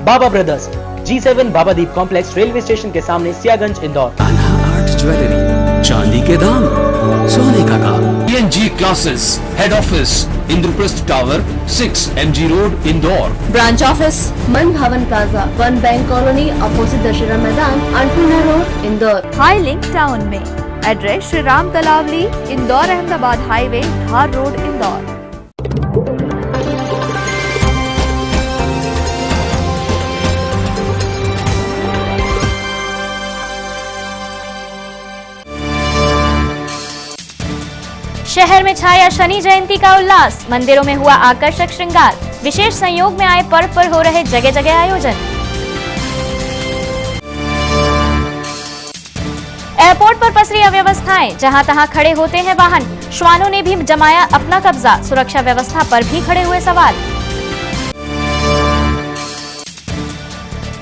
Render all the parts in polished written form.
बाबा brothers, G7 Babadeep complex, railway station के सामने, Siyaganj, Indore. Kanha art jewellery, चांदी के दाम, सोने का काम। PNG classes, head office Indraprastha tower, 6 MG road, Indore. Branch office Man Bhawan plaza, 1 bank colony, opposite Dussehra Maidan, Annapurna road, Indore. High link town में address Shri Ram Talawali, Indore Ahmedabad highway, Dhar road, Indore. शहर में छाया शनि जयंती का उल्लास, मंदिरों में हुआ आकर्षक श्रृंगार, विशेष संयोग में आए पर्व पर हो रहे जगह जगह आयोजन। एयरपोर्ट पर पसरी अव्यवस्थाएं, जहां तहां खड़े होते हैं वाहन, श्वानों ने भी जमाया अपना कब्जा, सुरक्षा व्यवस्था पर भी खड़े हुए सवाल।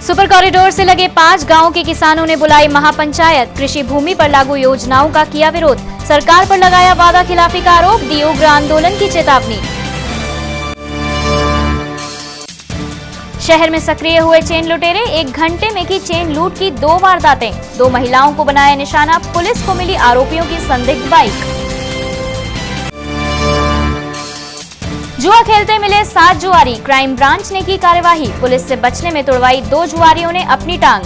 सुपर कॉरिडोर से लगे 5 गांवों के किसानों ने बुलाई महापंचायत, कृषि भूमि पर लागू योजनाओं का किया विरोध, सरकार पर लगाया वादा खिलाफी का आरोप, दी उग्र आंदोलन की चेतावनी। शहर में सक्रिय हुए चेन लुटेरे, 1 घंटे में की चेन लूट की 2 वारदातें, 2 महिलाओं को बनाया निशाना, पुलिस को मिली आरोपियों की संदिग्ध बाइक। जुआ खेलते मिले 7 जुआरी, क्राइम ब्रांच ने की कार्यवाही, पुलिस से बचने में तुड़वाई 2 जुआरियों ने अपनी टांग।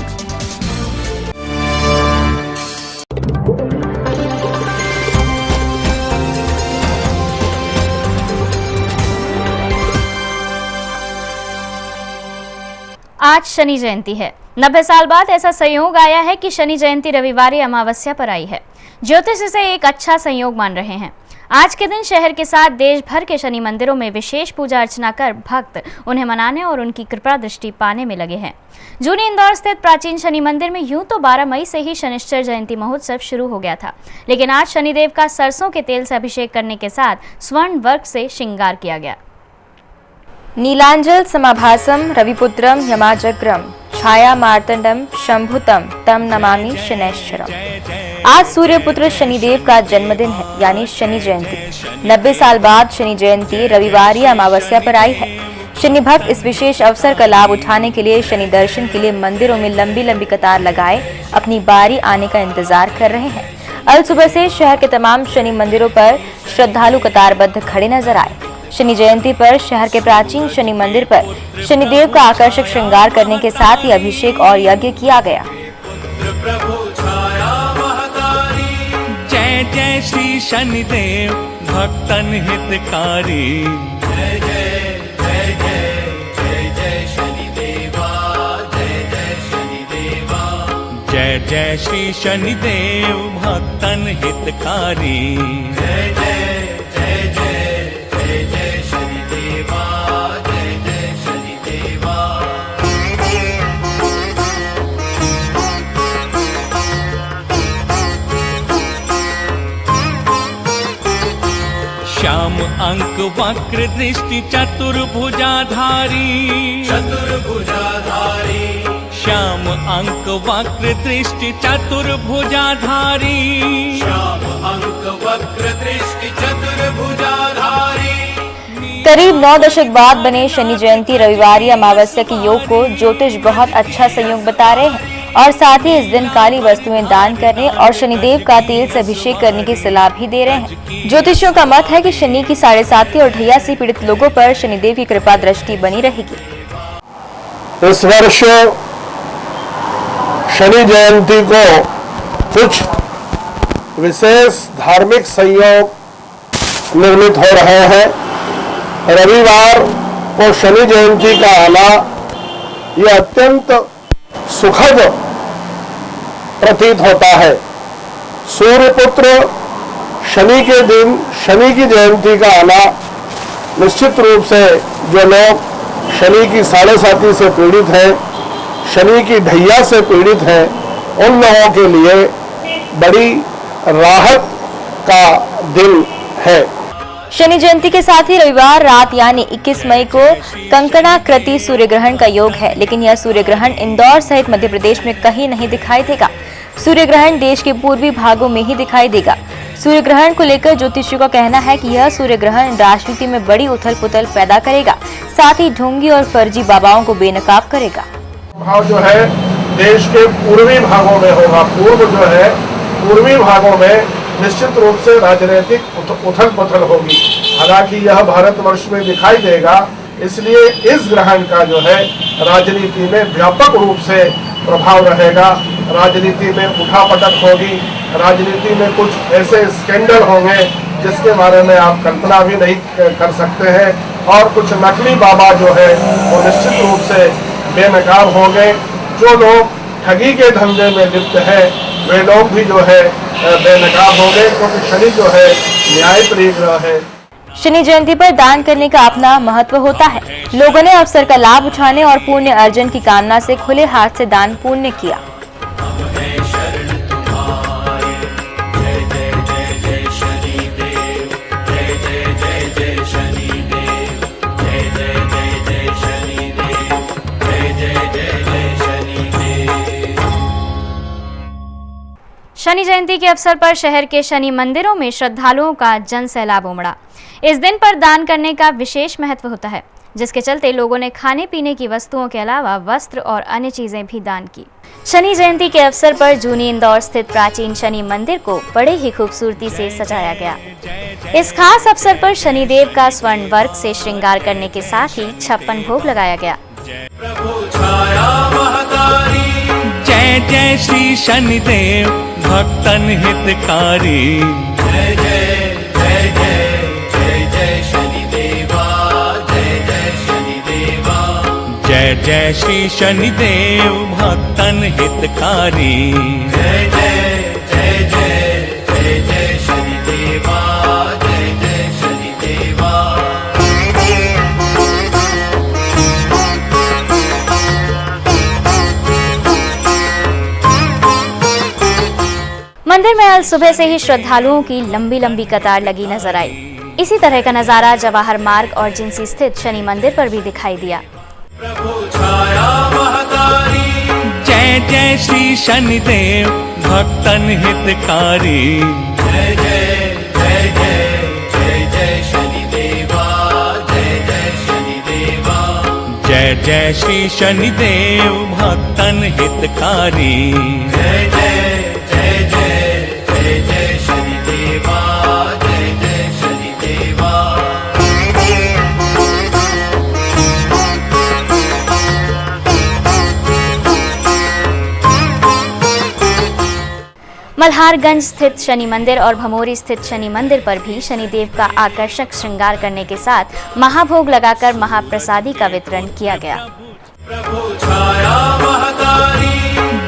आज शनि जयंती है। 90 साल बाद ऐसा संयोग आया है कि शनि जयंती रविवार या अमावस्या पर आई है। ज्योतिष इसे एक अच्छा संयोग मान रहे हैं। आज के दिन शहर के साथ देश भर के शनि मंदिरों में विशेष पूजा अर्चना कर भक्त उन्हें मनाने और उनकी कृपा दृष्टि पाने में लगे हैं। जूनी इंदौर स्थित प्राचीन शनि मंदिर में यूं तो 12 मई से ही शनिश्चर जयंती महोत्सव शुरू हो गया था, लेकिन आज शनिदेव का सरसों के तेल से अभिषेक करने के साथ स्वर्ण वर्क से श्रृंगार किया गया। नीलांजल समाभासम रविपुत्रम यमाजग्रम छाया मार्तंडम शंभुतम तम नमामि शनैश्चरम। आज सूर्यपुत्र शनिदेव का जन्मदिन है, यानी शनि जयंती। 90 साल बाद शनि जयंती रविवार या अमावस्या पर आई है। शनि भक्त इस विशेष अवसर का लाभ उठाने के लिए शनि दर्शन के लिए मंदिरों में लंबी लंबी कतार लगाए अपनी बारी आने का इंतजार कर रहे हैं। अल सुबह से शहर के तमाम शनि मंदिरों पर श्रद्धालु कतारबद्ध खड़े नजर आए। शनि जयंती पर शहर के प्राचीन शनि मंदिर पर शनिदेव का आकर्षक श्रृंगार करने के साथ ही अभिषेक और यज्ञ किया गया। जय जय श्री शनिदेव भक्तन हितकारी, जय जय जय जय जय जय शनिदेवा, जय जय शनिदेवा, जय जय श्री शनिदेव भक्तन हितकारी, जय जय जय जय जय जय शनिदेवा, जय जय शनिदेवा। श्याम अंक वक्र दृष्टि चतुर्भुजाधारी, चतुर्भुजाधारी, श्याम अंक वक्र दृष्टि चतुर्भुजाधारी, श्याम अंक वक्र दृष्टि चतुर्भुजाधारी। करीब 9 दशक बाद बने शनि जयंती रविवार या अमावस्या के योग को ज्योतिष बहुत अच्छा संयोग बता रहे हैं और साथ ही इस दिन काली वस्तुएं दान करने और शनिदेव का तेल से अभिषेक करने की सलाह भी दे रहे हैं। ज्योतिषियों का मत है कि शनि की 7.5 और ढैया से पीड़ित लोगों पर शनिदेव की कृपा दृष्टि बनी रहेगी। इस वर्ष शनि जयंती को कुछ विशेष धार्मिक संयोग निर्मित हो रहे हैं। रविवार को शनि जयंती का आना यह अत्यंत सुखद प्रतीत होता है। सूर्यपुत्र शनि के दिन शनि की जयंती का आना निश्चित रूप से जो लोग शनि की 7.5 से पीड़ित हैं, शनि की ढैया से पीड़ित हैं, उन लोगों के लिए बड़ी राहत का दिन है। शनि जयंती के साथ ही रविवार रात यानी 21 मई को कंकणाकृति सूर्य ग्रहण का योग है, लेकिन यह सूर्य ग्रहण इंदौर सहित मध्य प्रदेश में कहीं नहीं दिखाई देगा। सूर्य ग्रहण देश के पूर्वी भागों में ही दिखाई देगा। सूर्य ग्रहण को लेकर ज्योतिषियों का कहना है कि यह सूर्य ग्रहण राजनीति में बड़ी उथल पुथल पैदा करेगा, साथ ही ढोंगी और फर्जी बाबाओं को बेनकाब करेगा। भाव जो है देश के पूर्वी भागों में होगा। पूर्वी भागों में निश्चित रूप से राजनीतिक उथल पुथल होगी। हालांकि यह भारतवर्ष में दिखाई देगा, इसलिए इस ग्रहण का जो है राजनीति में व्यापक रूप से प्रभाव रहेगा। राजनीति में उठापटक होगी, राजनीति में कुछ ऐसे स्कैंडल होंगे जिसके बारे में आप कल्पना भी नहीं कर सकते हैं, और कुछ नकली बाबा जो है वो निश्चित रूप से बेनकाब होंगे। जो लोग ठगी के धंधे में लिप्त है वे लोग भी जो है बेनकाब होंगे, क्योंकि शनि जो है न्यायप्रिय ग्रह है। शनि जयंती पर दान करने का अपना महत्व होता है। लोगों ने अवसर का लाभ उठाने और पुण्य अर्जन की कामना से खुले हाथ से दान पुण्य किया। शनि जयंती के अवसर पर शहर के शनि मंदिरों में श्रद्धालुओं का जन सैलाब उमड़ा। इस दिन पर दान करने का विशेष महत्व होता है, जिसके चलते लोगों ने खाने पीने की वस्तुओं के अलावा वस्त्र और अन्य चीजें भी दान की। शनि जयंती के अवसर पर जूनी इंदौर स्थित प्राचीन शनि मंदिर को बड़े ही खूबसूरती से सजाया गया। इस खास अवसर पर शनिदेव का स्वर्ण वर्क से श्रृंगार करने के साथ ही 56 भोग लगाया गया। जय जय श्री शनिदेव भक्तन हितकारी। जय जय जय जय जय जय शनिदेवा, जय जय शनिदेवा। जय जय श्री शनिदेव भक्तन हितकारी। जय जय जय जय जय जय शनिदेवा, जय जय शनिदेवा। मंदिर में आज सुबह से ही श्रद्धालुओं की लंबी लंबी कतार लगी नजर आई। इसी तरह का नजारा जवाहर मार्ग और जिंसी स्थित शनि मंदिर पर भी दिखाई दिया। जय जय श्री शनिदेव भक्तन हितकारी। जय जय जय जय जय जय शनिदेवा, जय जय शनिदेवा। जय जय श्री शनिदेव भक्तन हितकारी। जय जय जय जय जय जय शनिदेवा, जय जय शनिदेवा। मल्हारगंज स्थित शनि मंदिर और भमोरी स्थित शनि मंदिर पर भी शनिदेव का आकर्षक श्रृंगार करने के साथ महाभोग लगाकर महाप्रसादी का वितरण किया गया।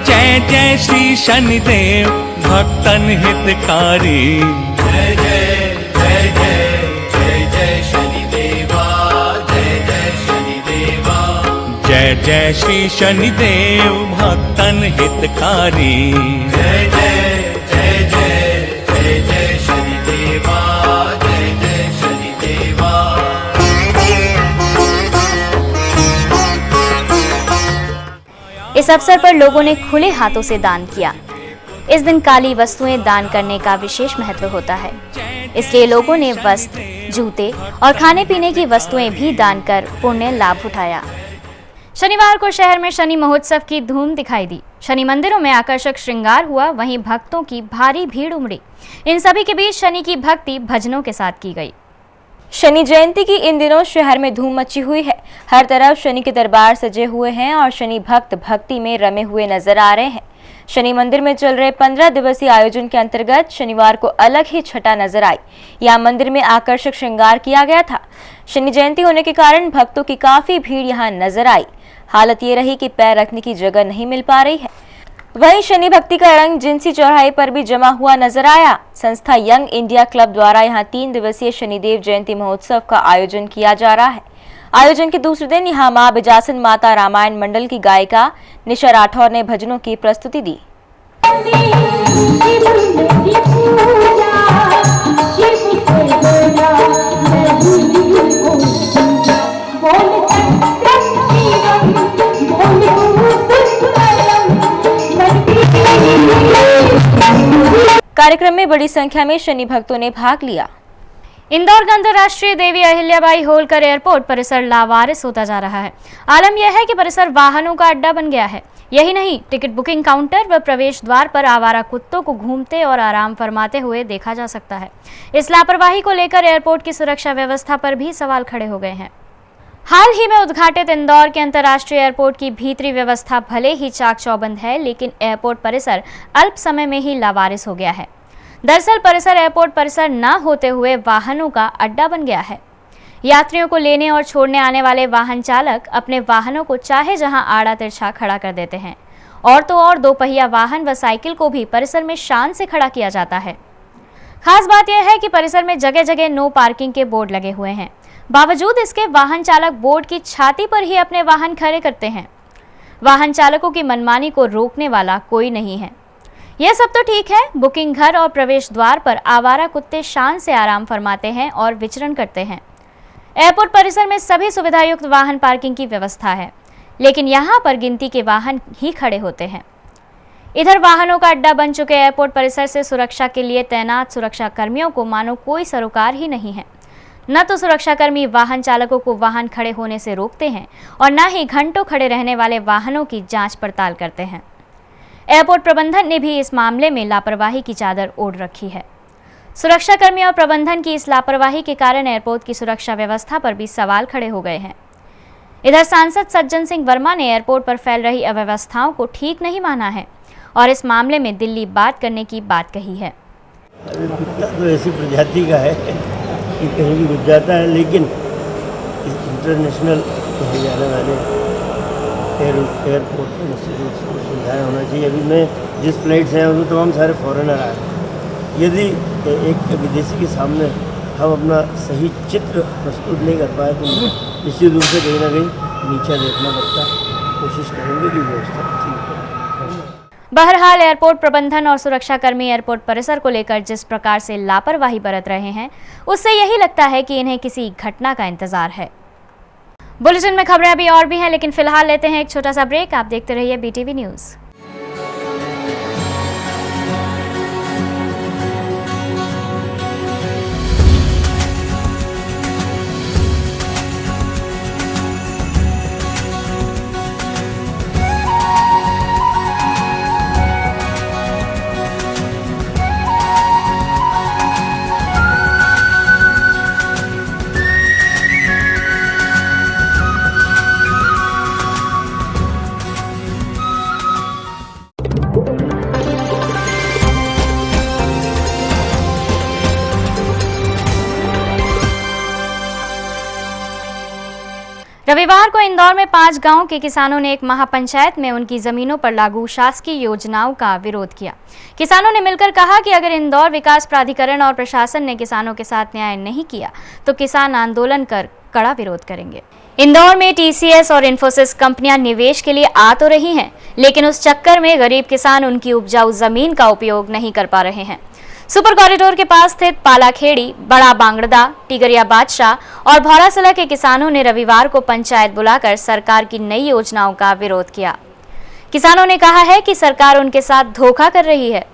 जय जय श्री शनिदेव भक्तन हितकारी। जय जय जय जय जय जय शनिदेवा, जय जय शनिदेवा। जय जय श्री शनिदेव भक्तन हितकारी। जय जय जय जय जय जय शनिदेवा, जय जय शनिदेवा। इस अवसर पर लोगों ने खुले हाथों से दान किया। इस दिन काली वस्तुएं दान करने का विशेष महत्व होता है, इसलिए लोगों ने वस्त्र, जूते और खाने पीने की वस्तुएं भी दान कर पुण्य लाभ उठाया। शनिवार को शहर में शनि महोत्सव की धूम दिखाई दी। शनि मंदिरों में आकर्षक श्रृंगार हुआ, वहीं भक्तों की भारी भीड़ उमड़ी। इन सभी के बीच शनि की भक्ति भजनों के साथ की गई। शनि जयंती की इन दिनों शहर में धूम मची हुई है। हर तरफ शनि के दरबार सजे हुए हैं और शनि भक्त भक्ति में रमे हुए नजर आ रहे हैं। शनि मंदिर में चल रहे 15 दिवसीय आयोजन के अंतर्गत शनिवार को अलग ही छटा नजर आई। यहाँ मंदिर में आकर्षक श्रृंगार किया गया था। शनि जयंती होने के कारण भक्तों की काफी भीड़ यहाँ नजर आई। हालत ये रही कि पैर रखने की जगह नहीं मिल पा रही है। वहीं शनि भक्ति का रंग जिंसी चौराहे पर भी जमा हुआ नजर आया। संस्था यंग इंडिया क्लब द्वारा यहाँ 3 दिवसीय शनिदेव जयंती महोत्सव का आयोजन किया जा रहा है। आयोजन के दूसरे दिन यहाँ मां बिजासन माता रामायण मंडल की गायिका निशा राठौर ने भजनों की प्रस्तुति दी। कार्यक्रम में बड़ी संख्या में शनि भक्तों ने भाग लिया। इंदौर का अंतर्राष्ट्रीय देवी अहिल्याबाई होलकर एयरपोर्ट परिसर लावारिस होता जा रहा है। आलम यह है कि परिसर वाहनों का अड्डा बन गया है। यही नहीं, टिकट बुकिंग काउंटर व प्रवेश द्वार पर आवारा कुत्तों को घूमते और आराम फरमाते हुए देखा जा सकता है। इस लापरवाही को लेकर एयरपोर्ट की सुरक्षा व्यवस्था पर भी सवाल खड़े हो गए हैं। हाल ही में उद्घाटित इंदौर के अंतर्राष्ट्रीय एयरपोर्ट की भीतरी व्यवस्था भले ही चाक चौबंद है, लेकिन एयरपोर्ट परिसर अल्प समय में ही लावारिस हो गया है। दरअसल परिसर एयरपोर्ट परिसर न होते हुए वाहनों का अड्डा बन गया है। यात्रियों को लेने और छोड़ने आने वाले वाहन चालक अपने वाहनों को चाहे जहां आड़ा तिरछा खड़ा कर देते हैं, और तो और दोपहिया वाहन व साइकिल को भी परिसर में शान से खड़ा किया जाता है। खास बात यह है कि परिसर में जगह जगह नो पार्किंग के बोर्ड लगे हुए हैं। बावजूद इसके वाहन चालक बोर्ड की छाती पर ही अपने वाहन खड़े करते हैं। वाहन चालकों की मनमानी को रोकने वाला कोई नहीं है। यह सब तो ठीक है, बुकिंग घर और प्रवेश द्वार पर आवारा कुत्ते शान से आराम फरमाते हैं और विचरण करते हैं। एयरपोर्ट परिसर में सभी सुविधायुक्त वाहन पार्किंग की व्यवस्था है, लेकिन यहाँ पर गिनती के वाहन ही खड़े होते हैं। इधर वाहनों का अड्डा बन चुके एयरपोर्ट परिसर से सुरक्षा के लिए तैनात सुरक्षा कर्मियों को मानो कोई सरोकार ही नहीं है। न तो सुरक्षाकर्मी वाहन चालकों को वाहन खड़े होने से रोकते हैं और न ही घंटों खड़े रहने वाले वाहनों की जांच पड़ताल करते हैं। एयरपोर्ट प्रबंधन ने भी इस मामले में लापरवाही की चादर ओढ़ रखी है। सुरक्षाकर्मी और प्रबंधन की इस लापरवाही के कारण एयरपोर्ट की सुरक्षा व्यवस्था पर भी सवाल खड़े हो गए हैं। इधर सांसद सज्जन सिंह वर्मा ने एयरपोर्ट पर फैल रही अव्यवस्थाओं को ठीक नहीं माना है और इस मामले में दिल्ली बात करने की बात कही है। तो ऐसी प्रजाति का है कि कहीं भी घुस जाता है, लेकिन इंटरनेशनल कहीं जाने वाले एयरपोर्ट पर निश्चित रूप से सुविधाएँ होना चाहिए। अभी मैं जिस फ्लाइट से आया उसमें तमाम सारे फॉरेनर आए। यदि एक विदेशी के सामने हम अपना सही चित्र प्रस्तुत नहीं कर पाए तो निश्चित रूप से कहीं ना कहीं नीचे देखना पड़ता है। कोशिश करेंगे कि व्यवस्था ठीक है। बहरहाल एयरपोर्ट प्रबंधन और सुरक्षाकर्मी एयरपोर्ट परिसर को लेकर जिस प्रकार से लापरवाही बरत रहे हैं, उससे यही लगता है कि इन्हें किसी घटना का इंतजार है। बुलेटिन में खबरें अभी और भी हैं, लेकिन फिलहाल लेते हैं एक छोटा सा ब्रेक। आप देखते रहिए BTV न्यूज़। रविवार को इंदौर में 5 गांव के किसानों ने एक महापंचायत में उनकी जमीनों पर लागू शासकीय योजनाओं का विरोध किया। किसानों ने मिलकर कहा कि अगर इंदौर विकास प्राधिकरण और प्रशासन ने किसानों के साथ न्याय नहीं किया तो किसान आंदोलन कर कड़ा विरोध करेंगे। इंदौर में TCS और इन्फोसिस कंपनियां निवेश के लिए आ तो रही हैं, लेकिन उस चक्कर में गरीब किसान उनकी उपजाऊ जमीन का उपयोग नहीं कर पा रहे हैं। सुपर कॉरिडोर के पास स्थित पालाखेड़ी, बड़ा बांगड़दा, टिगरिया बादशाह और भौरासला के किसानों ने रविवार को पंचायत बुलाकर सरकार की नई योजनाओं का विरोध किया। किसानों ने कहा है कि सरकार उनके साथ धोखा कर रही है।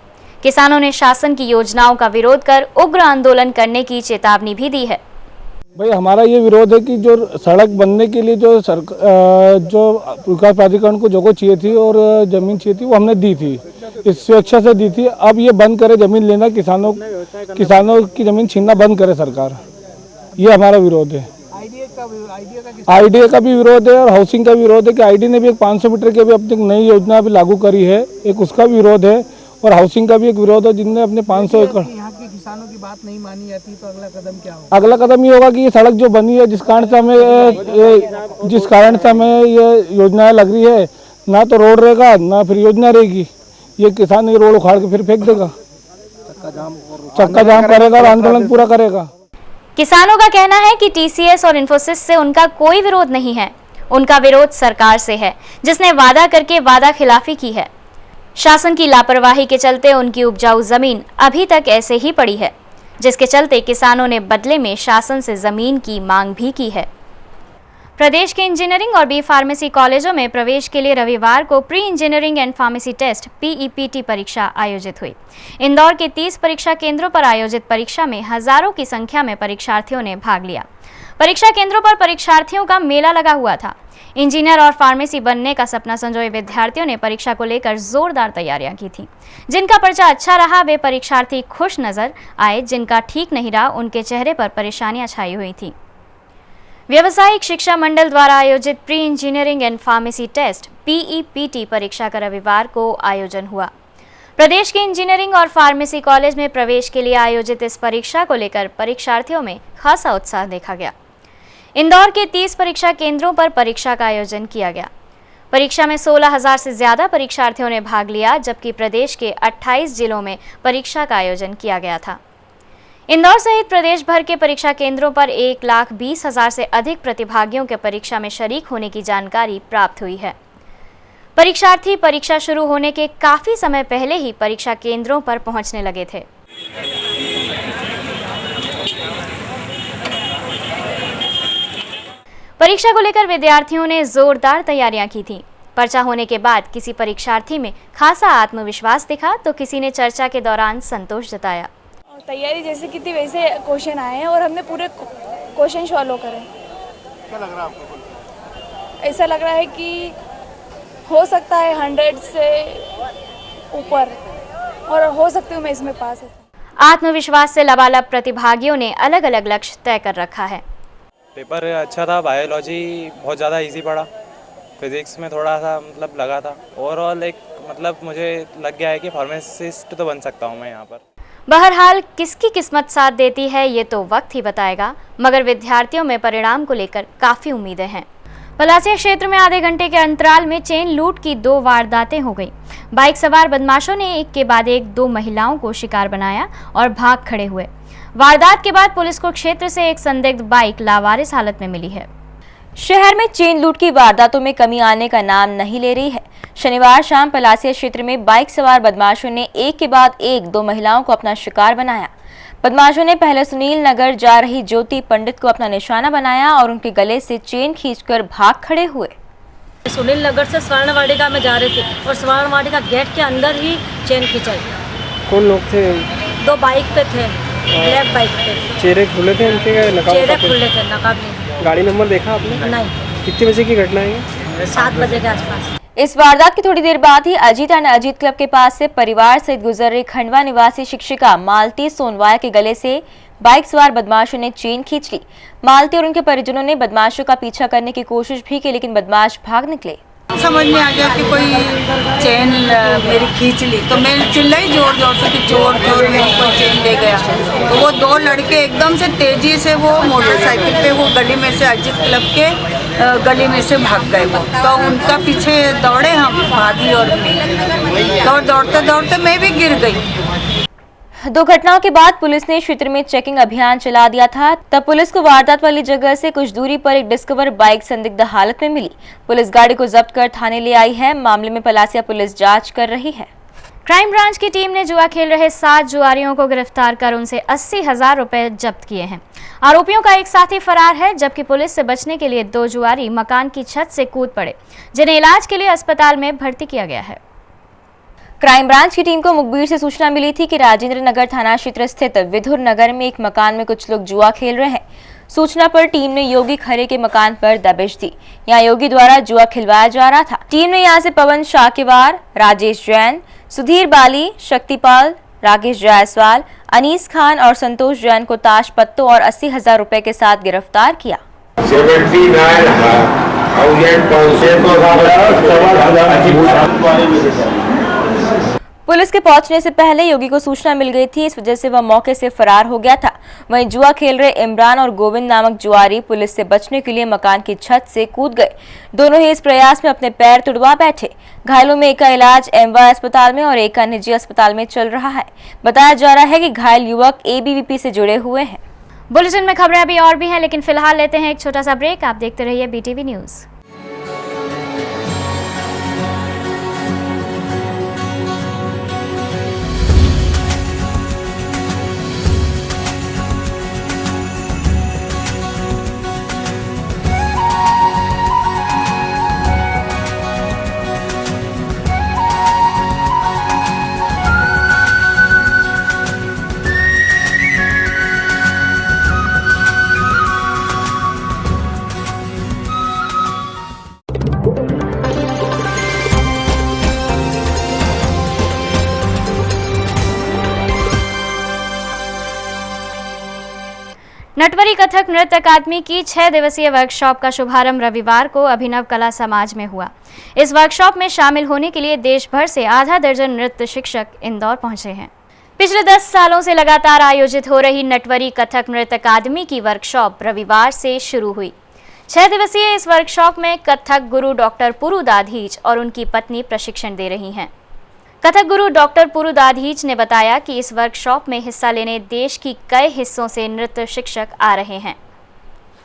किसानों ने शासन की योजनाओं का विरोध कर उग्र आंदोलन करने की चेतावनी भी दी है। भाई हमारा ये विरोध है कि जो सड़क बनने के लिए जो विकास प्राधिकरण को जगह चाहिए थी और ज़मीन चाहिए थी वो हमने दी थी, इस स्वेच्छा से दी थी। अब ये बंद करे ज़मीन लेना, किसानों की ज़मीन छीनना बंद करे सरकार, ये हमारा विरोध है। आईडीए का भी विरोध है और हाउसिंग का भी विरोध है कि आईडी ने भी एक 500 मीटर की अभी अपनी नई योजना भी लागू करी है, एक उसका भी विरोध है और हाउसिंग का भी एक विरोध है जिनने अपने 500 एकड़। किसानों की बात नहीं मानी जाती तो अगला कदम क्या होगा? अगला कदम ये होगा कि ये सड़क जो बनी है जिस कारण से हमें ये योजनाएं लग रही है, ना तो रोड रहेगा ना फिर योजना रहेगी। ये किसान ये रोड उखाड़ के फिर फेंक देगा, चक्का जाम करेगा और आंदोलन पूरा करेगा। किसानों का कहना है कि TCS और इन्फोसिस से उनका कोई विरोध नहीं है, उनका विरोध सरकार से है जिसने वादा करके वादा खिलाफी की है। शासन की लापरवाही के चलते उनकी उपजाऊ जमीन अभी तक ऐसे ही पड़ी है, जिसके चलते किसानों ने बदले में शासन से जमीन की मांग भी की है। प्रदेश के इंजीनियरिंग और बी फार्मेसी कॉलेजों में प्रवेश के लिए रविवार को pre engineering and pharmacy test (PEPT) परीक्षा आयोजित हुई। इंदौर के 30 परीक्षा केंद्रों पर आयोजित परीक्षा में हजारों की संख्या में परीक्षार्थियों ने भाग लिया। परीक्षा केंद्रों पर परीक्षार्थियों का मेला लगा हुआ था। इंजीनियर और फार्मेसी बनने का सपना संजोए विद्यार्थियों ने परीक्षा को लेकर जोरदार तैयारियां की थी। जिनका पर्चा अच्छा रहा वे परीक्षार्थी खुश नजर आए, जिनका ठीक नहीं रहा उनके चेहरे पर परेशानियां छाई हुई थी। व्यावसायिक शिक्षा मंडल द्वारा आयोजित pre engineering and pharmacy test (PEPT) परीक्षा का रविवार को आयोजन हुआ। प्रदेश के इंजीनियरिंग और फार्मेसी कॉलेज में प्रवेश के लिए आयोजित इस परीक्षा को लेकर परीक्षार्थियों में खासा उत्साह देखा गया। इंदौर के 30 परीक्षा केंद्रों पर परीक्षा का आयोजन किया गया। परीक्षा में 16,000 से ज्यादा परीक्षार्थियों ने भाग लिया, जबकि प्रदेश के 28 जिलों में परीक्षा का आयोजन किया गया था। इंदौर सहित प्रदेश भर के परीक्षा केंद्रों पर 1,20,000 से अधिक प्रतिभागियों के परीक्षा में शरीक होने की जानकारी प्राप्त हुई है। परीक्षार्थी परीक्षा शुरू होने के काफी समय पहले ही परीक्षा केंद्रों पर पहुंचने लगे थे। परीक्षा को लेकर विद्यार्थियों ने जोरदार तैयारियां की थी। पर्चा होने के बाद किसी परीक्षार्थी में खासा आत्मविश्वास दिखा तो किसी ने चर्चा के दौरान संतोष जताया। तैयारी जैसे की थी वैसे क्वेश्चन आए हैं और हमने पूरे क्वेश्चन सॉल्व करे। क्या लग रहा है आपको? ऐसा लग रहा है कि हो सकता है 100 से ऊपर और हो सकती हूँ मैं इसमें पास है। आत्मविश्वास से लबालब प्रतिभागियों ने अलग अलग लक्ष्य तय कर रखा है। पेपर अच्छा था, बायोलॉजी बहुत ज़्यादा इजी पड़ा, फिजिक्स में थोड़ा सा लगा था। ओवरऑल एक मुझे लग गया है कि फार्मासिस्ट तो बन सकता हूँ मैं यहाँ पर। बहरहाल किसकी किस्मत साथ देती है ये तो वक्त ही बताएगा, मगर विद्यार्थियों में परिणाम को लेकर काफी उम्मीदें हैं। पलासिया क्षेत्र में आधे घंटे के अंतराल में चेन लूट की 2 वारदातें हो गई। बाइक सवार बदमाशों ने एक के बाद एक 2 महिलाओं को शिकार बनाया और भाग खड़े हुए। वारदात के बाद पुलिस को क्षेत्र से एक संदिग्ध बाइक लावारिस हालत में मिली है। शहर में चेन लूट की वारदातों में कमी आने का नाम नहीं ले रही है। शनिवार शाम पलासिया क्षेत्र में बाइक सवार बदमाशों ने एक के बाद एक 2 महिलाओं को अपना शिकार बनाया। बदमाशों ने पहले सुनील नगर जा रही ज्योति पंडित को अपना निशाना बनाया और उनके गले से चेन खींचकर भाग खड़े हुए। सुनील नगर से स्वर्णवाड़ी में जा रहे थे और स्वर्णवाड़ी का गेट के अंदर ही चेन खींचाई। कौन लोग थे? 2 बाइक पे थे, ब्लैक बाइक पे। चेहरे खुले थे उनके? चेहरे खुले थे, नकाब नहीं। गाड़ी नंबर देखा आपने? नहीं। कितने बजे की घटना है? 7 बजे के आसपास। इस वारदात की थोड़ी देर बाद ही अजीत एंड अजीत क्लब के पास से परिवार सहित गुजर रही खंडवा निवासी शिक्षिका मालती सोनवाया के गले से बाइक सवार बदमाशों ने चेन खींच ली। मालती और उनके परिजनों ने बदमाशों का पीछा करने की कोशिश भी की, लेकिन बदमाश भाग निकले। समझ में आ गया कि कोई चेन मेरी खींच ली, तो मैं चिल्लाई जोर जोर से कि चोर चोर, मेरी कोई चेन ले गया। तो वो 2 लड़के एकदम से तेजी से वो मोटरसाइकिल पे वो गली में से अजीत क्लब के गली में से भाग गए वो। तो उनका पीछे दौड़े हम, भाभी और मैं। तो दौड़ते दौड़ते मैं भी गिर गई। 2 घटनाओं के बाद पुलिस ने क्षेत्र में चेकिंग अभियान चला दिया था। तब पुलिस को वारदात वाली जगह से कुछ दूरी पर एक डिस्कवर बाइक संदिग्ध हालत में मिली। पुलिस गाड़ी को जब्त कर थाने ले आई है। मामले में पलासिया पुलिस जांच कर रही है। क्राइम ब्रांच की टीम ने जुआ खेल रहे 7 जुआरियों को गिरफ्तार कर उनसे 80,000 रुपए जब्त किए हैं। आरोपियों का एक साथी फरार है, जबकि पुलिस से बचने के लिए 2 जुआरी मकान की छत से कूद पड़े, जिन्हें इलाज के लिए अस्पताल में भर्ती किया गया है। क्राइम ब्रांच की टीम को मुखबिर से सूचना मिली थी कि राजेंद्र नगर थाना क्षेत्र स्थित विधुर नगर में एक मकान में कुछ लोग जुआ खेल रहे हैं। सूचना पर टीम ने योगी खरे के मकान पर दबिश दी। यहाँ योगी द्वारा जुआ खिलवाया जा रहा था। टीम ने यहाँ से पवन शाकेवार, राजेश जैन, सुधीर बाली, शक्तिपाल, राकेश जायसवाल, अनीस खान और संतोष जैन को ताश पत्तों और 80,000 रुपए के साथ गिरफ्तार किया। पुलिस के पहुंचने से पहले योगी को सूचना मिल गई थी, इस वजह से वह मौके से फरार हो गया था। वहीं जुआ खेल रहे इमरान और गोविंद नामक जुआरी पुलिस से बचने के लिए मकान की छत से कूद गए। दोनों ही इस प्रयास में अपने पैर तुड़वा बैठे। घायलों में एक का इलाज एमवाय अस्पताल में और एक का निजी अस्पताल में चल रहा है। बताया जा रहा है कि घायल युवक एबीवीपी से जुड़े हुए हैं। बुलेटिन में खबरें अभी और भी हैं, लेकिन फिलहाल लेते हैं एक छोटा सा ब्रेक। आप देखते रहिए BTV न्यूज। नटवरी कथक नृत्य अकादमी की 6 दिवसीय वर्कशॉप का शुभारंभ रविवार को अभिनव कला समाज में हुआ। इस वर्कशॉप में शामिल होने के लिए देश भर से आधा दर्जन नृत्य शिक्षक इंदौर पहुंचे हैं। पिछले 10 सालों से लगातार आयोजित हो रही नटवरी कथक नृत्य अकादमी की वर्कशॉप रविवार से शुरू हुई। 6 दिवसीय इस वर्कशॉप में कथक गुरु डॉक्टर पुरु दाधीच और उनकी पत्नी प्रशिक्षण दे रही हैं। कथक गुरु डॉक्टर पुरु दाधीच ने बताया कि इस वर्कशॉप में हिस्सा लेने देश की कई हिस्सों से नृत्य शिक्षक आ रहे हैं,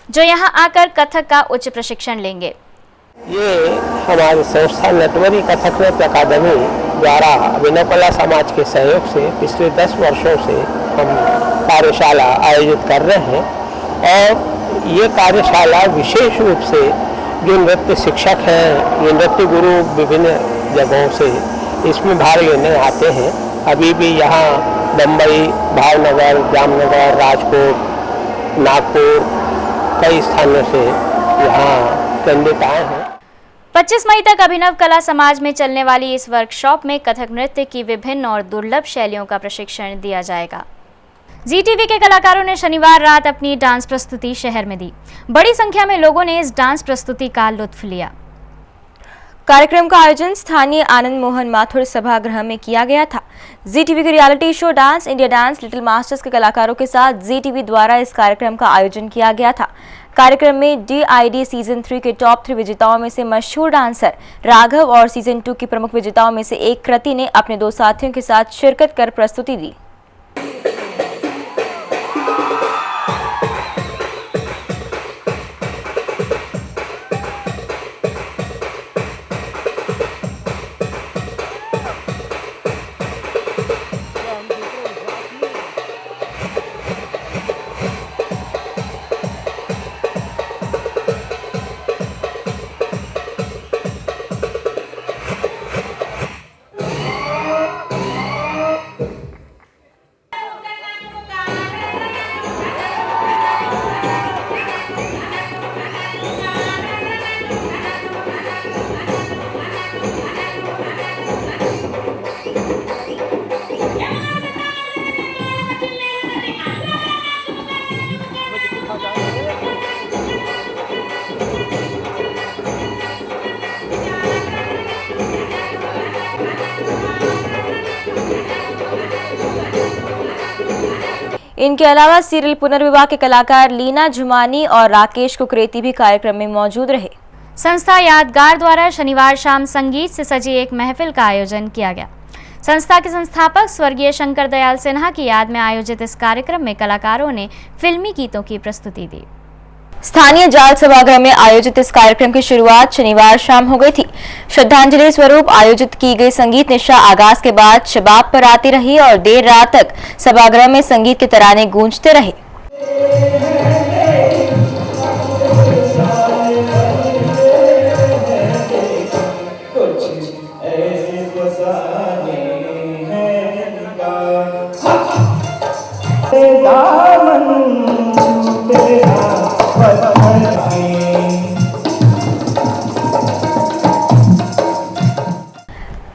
जो यहां आकर कथक का उच्च प्रशिक्षण लेंगे। ये हमारी संस्था नटवरी कथक नृत्य अकादमी द्वारा अभिनव कला समाज के सहयोग से पिछले 10 वर्षों से हम कार्यशाला आयोजित कर रहे हैं और ये कार्यशाला विशेष रूप से जो नृत्य शिक्षक हैं, ये नृत्य गुरु विभिन्न जगहों से इसमें भाग लेने आते हैं। अभी भी यहाँ बम्बई, भावनगर, जामनगर, राजकोट, नागपुर कई स्थानों से यहाँ कैंडिडेट आए हैं। 25 मई तक अभिनव कला समाज में चलने वाली इस वर्कशॉप में कथक नृत्य की विभिन्न और दुर्लभ शैलियों का प्रशिक्षण दिया जाएगा। जी टीवी के कलाकारों ने शनिवार रात अपनी डांस प्रस्तुति शहर में दी। बड़ी संख्या में लोगों ने इस डांस प्रस्तुति का लुत्फ लिया। कार्यक्रम का आयोजन स्थानीय आनंद मोहन माथुर सभागृह में किया गया था। जी टीवी के reality show dance India dance little masters के कलाकारों के साथ जी टीवी द्वारा इस कार्यक्रम का आयोजन किया गया था। कार्यक्रम में DID सीजन 3 के टॉप 3 विजेताओं में से मशहूर डांसर राघव और सीजन 2 की प्रमुख विजेताओं में से एक कृति ने अपने 2 साथियों के साथ शिरकत कर प्रस्तुति दी। इनके अलावा सीरियल पुनर्विवाह के कलाकार लीना झुमानी और राकेश कुकरेती भी कार्यक्रम में मौजूद रहे। संस्था यादगार द्वारा शनिवार शाम संगीत से सजी एक महफिल का आयोजन किया गया। संस्था के संस्थापक स्वर्गीय शंकर दयाल सिन्हा की याद में आयोजित इस कार्यक्रम में कलाकारों ने फिल्मी गीतों की प्रस्तुति दी। स्थानीय जाल सभागृह में आयोजित इस कार्यक्रम की शुरुआत शनिवार शाम हो गई थी। श्रद्धांजलि स्वरूप आयोजित की गई संगीत निशा आगाज के बाद शबाब पर आती रही और देर रात तक सभागृह में संगीत के तराने गूंजते रहे।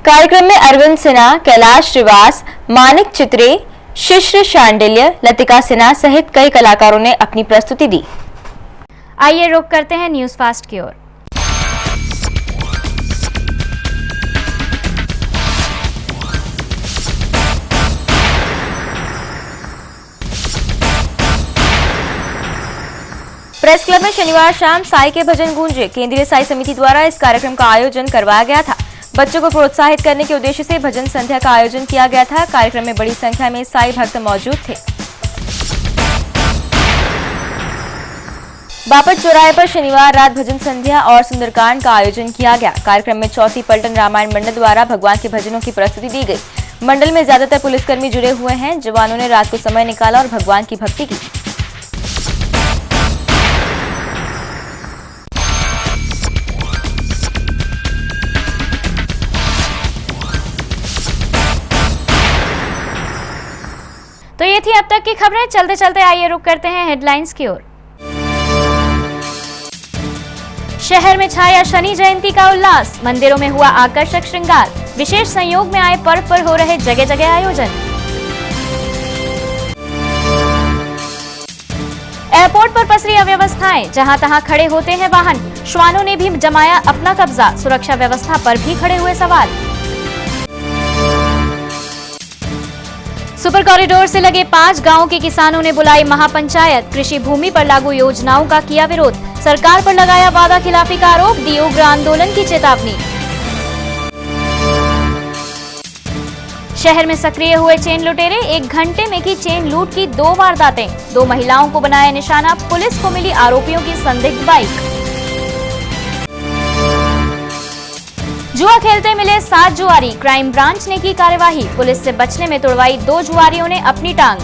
कार्यक्रम में अरविंद सिन्हा, कैलाश श्रीवास, मानिक चित्रे, शिश्र शांडिल्य, लतिका सिन्हा सहित कई कलाकारों ने अपनी प्रस्तुति दी। आइए रुक करते हैं न्यूज फास्ट की ओर। प्रेस क्लब में शनिवार शाम साई के भजन गूंजे। केंद्रीय साई समिति द्वारा इस कार्यक्रम का आयोजन करवाया गया था। बच्चों को प्रोत्साहित करने के उद्देश्य से भजन संध्या का आयोजन किया गया था। कार्यक्रम में बड़ी संख्या में साई भक्त मौजूद थे। बापट चौराहे पर शनिवार रात भजन संध्या और सुंदरकांड का आयोजन किया गया। कार्यक्रम में चौथी पलटन रामायण मंडल द्वारा भगवान के भजनों की प्रस्तुति दी गई। मंडल में ज्यादातर पुलिसकर्मी जुड़े हुए हैं। जवानों ने रात को समय निकाला और भगवान की भक्ति की। तो ये थी अब तक की खबरें। चलते चलते आइए रुक करते हैं हेडलाइंस की ओर। शहर में छाया शनि जयंती का उल्लास, मंदिरों में हुआ आकर्षक श्रृंगार। विशेष संयोग में आए पर्व पर हो रहे जगह जगह आयोजन। एयरपोर्ट पर पसरी अव्यवस्थाएं, जहां तहां खड़े होते हैं वाहन। श्वानों ने भी जमाया अपना कब्जा, सुरक्षा व्यवस्था पर भी खड़े हुए सवाल। सुपर कॉरिडोर से लगे 5 गांवों के किसानों ने बुलाई महापंचायत। कृषि भूमि पर लागू योजनाओं का किया विरोध, सरकार पर लगाया वादा खिलाफी का आरोप, दी उग्र आंदोलन की चेतावनी। शहर में सक्रिय हुए चेन लुटेरे, 1 घंटे में की चेन लूट की 2 वारदातें। 2 महिलाओं को बनाया निशाना, पुलिस को मिली आरोपियों की संदिग्ध बाइक। जुआ खेलते मिले 7 जुआरी, क्राइम ब्रांच ने की कार्यवाही। पुलिस से बचने में तुड़वाई 2 जुआरियों ने अपनी टांग।